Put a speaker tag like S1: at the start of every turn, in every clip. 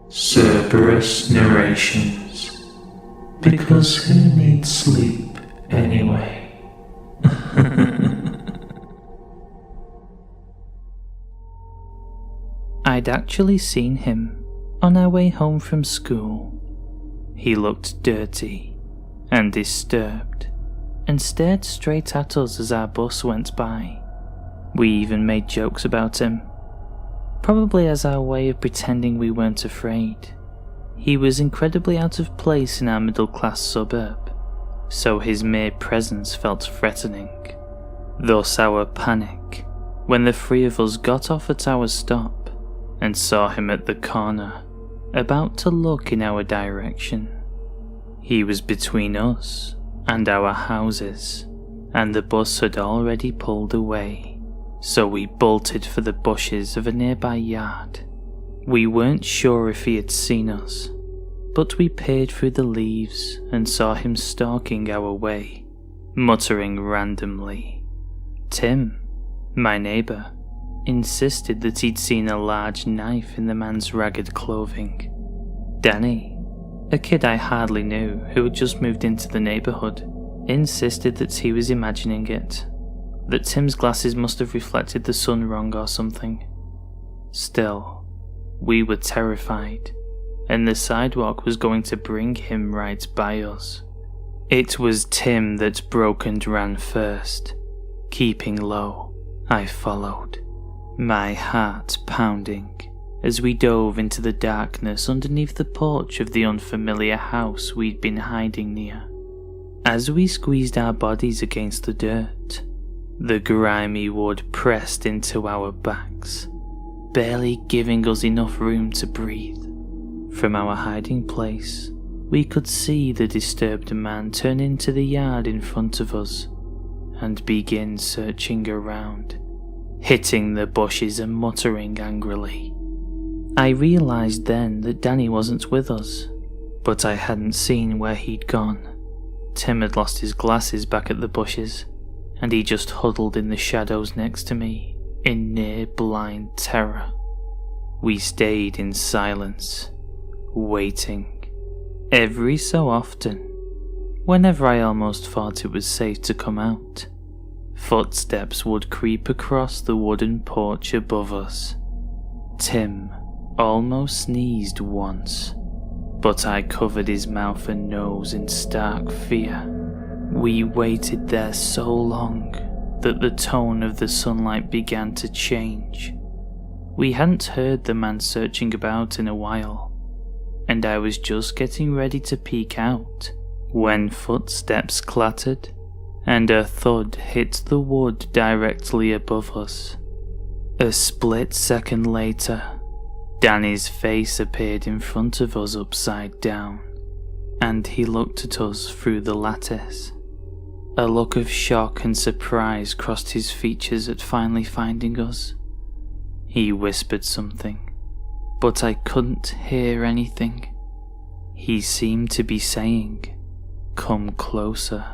S1: Cerberus narrations. Because who needs sleep anyway?
S2: I'd actually seen him on our way home from school. He looked dirty and disturbed and stared straight at us as our bus went by. We even made jokes about him, probably as our way of pretending we weren't afraid. He was incredibly out of place in our middle-class suburb, so his mere presence felt threatening. Thus our panic when the three of us got off at our stop and saw him at the corner, about to look in our direction. He was between us and our houses, and the bus had already pulled away, so we bolted for the bushes of a nearby yard. We weren't sure if he had seen us, but we peered through the leaves and saw him stalking our way, muttering randomly. Tim, my neighbour, insisted that he'd seen a large knife in the man's ragged clothing. Danny, a kid I hardly knew who had just moved into the neighbourhood, insisted that he was imagining it, that Tim's glasses must have reflected the sun wrong or something. Still, we were terrified, and the sidewalk was going to bring him right by us. It was Tim that broke and ran first. Keeping low, I followed, my heart pounding as we dove into the darkness underneath the porch of the unfamiliar house we'd been hiding near. As we squeezed our bodies against the dirt, the grimy wood pressed into our backs, barely giving us enough room to breathe. From our hiding place, we could see the disturbed man turn into the yard in front of us and begin searching around, hitting the bushes and muttering angrily. I realised then that Danny wasn't with us, but I hadn't seen where he'd gone. Tim had lost his glasses back at the bushes, and he just huddled in the shadows next to me in near blind terror. We stayed in silence, waiting. Every so often, whenever I almost thought it was safe to come out, footsteps would creep across the wooden porch above us. Tim almost sneezed once, but I covered his mouth and nose in stark fear. We waited there so long that the tone of the sunlight began to change. We hadn't heard the man searching about in a while, and I was just getting ready to peek out when footsteps clattered and a thud hit the wood directly above us. A split second later, Danny's face appeared in front of us upside down, and he looked at us through the lattice. A look of shock and surprise crossed his features at finally finding us. He whispered something, but I couldn't hear anything. He seemed to be saying, "Come closer."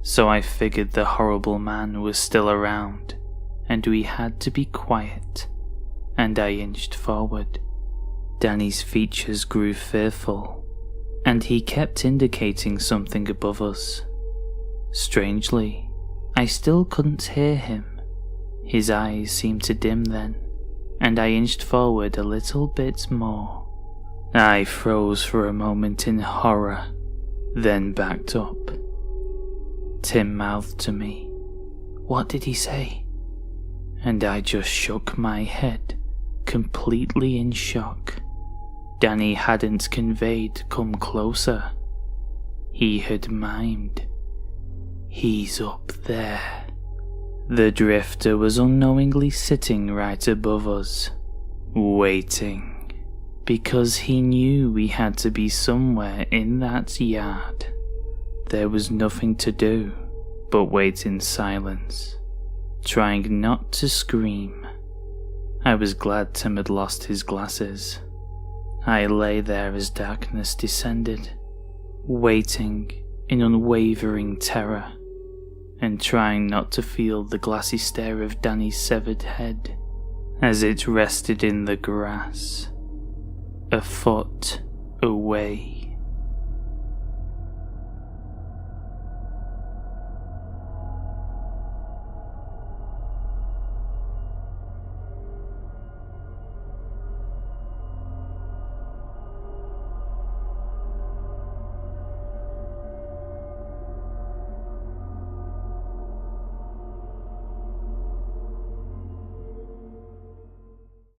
S2: So I figured the horrible man was still around, and we had to be quiet, and I inched forward. Danny's features grew fearful, and he kept indicating something above us. Strangely, I still couldn't hear him. His eyes seemed to dim then, and I inched forward a little bit more. I froze for a moment in horror, then backed up. Tim mouthed to me, "What did he say?" And I just shook my head, completely in shock. Danny hadn't conveyed "come closer." He had mimed, "He's up there." The drifter was unknowingly sitting right above us, waiting, because he knew we had to be somewhere in that yard. There was nothing to do but wait in silence, trying not to scream. I was glad Tim had lost his glasses. I lay there as darkness descended, waiting in unwavering terror, and trying not to feel the glassy stare of Danny's severed head as it rested in the grass. a foot away.